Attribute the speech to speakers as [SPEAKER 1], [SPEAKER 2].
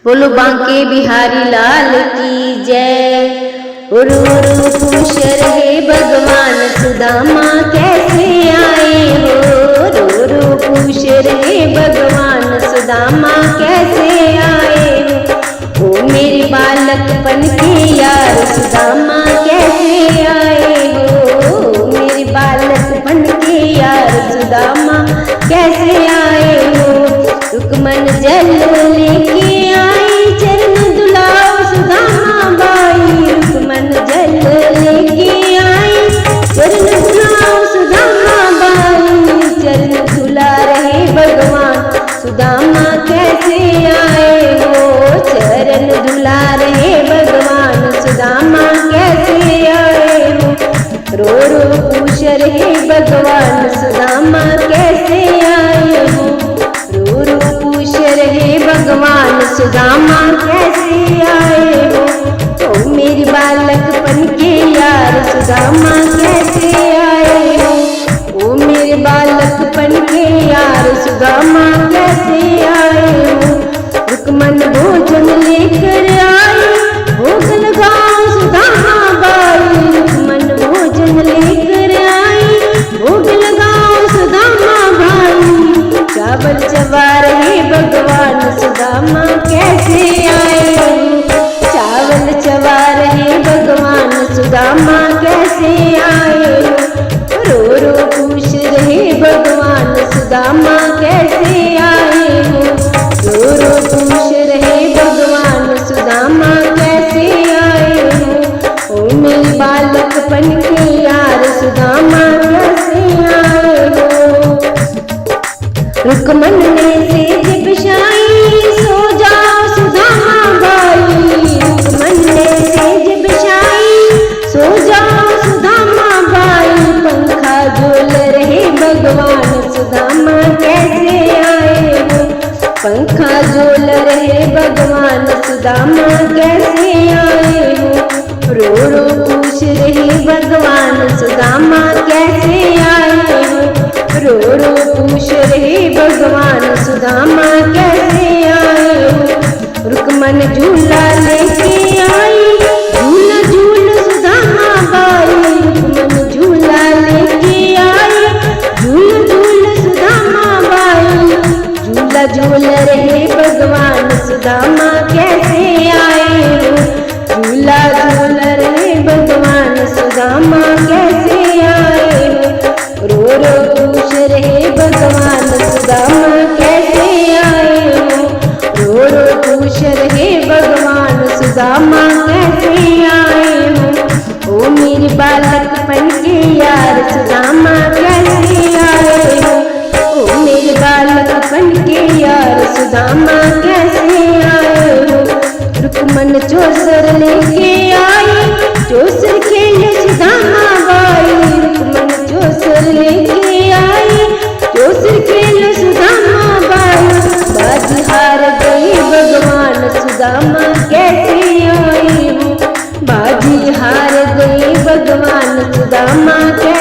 [SPEAKER 1] बोलो बांके बिहारी लाल की जय। रो रो खुश रहे भगवान सुदामा कैसे आए हो। रो रो खुश रहे भगवान सुदामा कैसे आए हो। ओ मेरे बालकपन के यार सुदामा कैसे आए हो। मेरे बालकपन के यार सुदामा कैसे आए हो। रुकमन जल लेके आई चरण दुलाओ सुदामा बाई। रुकमन जल लेके आई चरण दुलाओ सुदामा बाई। चरण दुला रहे भगवान सुदामा कैसे आए हो। चरण दुला रहे भगवान सुदामा कैसे आए हो। रो रो पूछ रहे भगवान सुदामा कैसे आए हो। रो रो पूछ रहे भगवान सुदामा कैसे आए हो। ओ मेरी बालकपन के यार सुदामा कैसे आए हो। ओ मेरे बालकपन के यार सुदामा कैसे आए हो। रुकमन भोजन लेकर आई भोग लगाओ सुदामा बाई। रुकमन भोजन लेकर आई भोग लगाओ सुदामा भाई। चावल चबा रहे भगवान सुदामा कैसे आए हो। चावल चबा रहे भगवान सुदामा कैसे आए हो। रो रो पूछ रहे भगवान सुदामा कैसे आए हो। रो रो पूछ रहे भगवान सुदामा कैसे आए हो। ओ मेरे बालकपन के यार सुदामा कैसे आए हो। रुकमन ने सेज बिछाई सो जाओ सुदामा बाई। रुकमन ने सेज बिछाई सो जाओ सुदामा बाई। पंखा झूल रहे भगवान सुदामा कैसे आए हो। पंखा झूल रहे भगवान सुदामा कैसे आए हो। रो रो पूछ रहे भगवान सुदामा कैसे आए हो। रो रो पूछ रहे भगवान सुदामा कैसे आए हो। रुकमन झूला लेके आई झूला झूल सुदामा बाई। रुकमन झूला लेके आई झूल झूल सुदामा बाई। झूला झूल रहे भगवान सुदामा कैसे आए हो। झूला झूल रहे भगवान सुदामा कैसे आए हो। रो रो पूछ रहे भगवान सुदामा कैसे आए हो। रो रो पूछ रहे भगवान सुदामा कैसे आए हो। ओ मेरे बालकपन के यार सुदामा कैसे आए हो। ओ मेरे बालकपन के यार सुदामा कैसे आए हो। रुकमन चौसर लेके आई चौसर खेले सुदामा बाई। रुकमन चौसर लेके आई चौसर खेले सुदामा बाई। बाजी हार गई भगवान सुदामा कैसे आई हो। बाजी हार गई भगवान सुदामा कैसे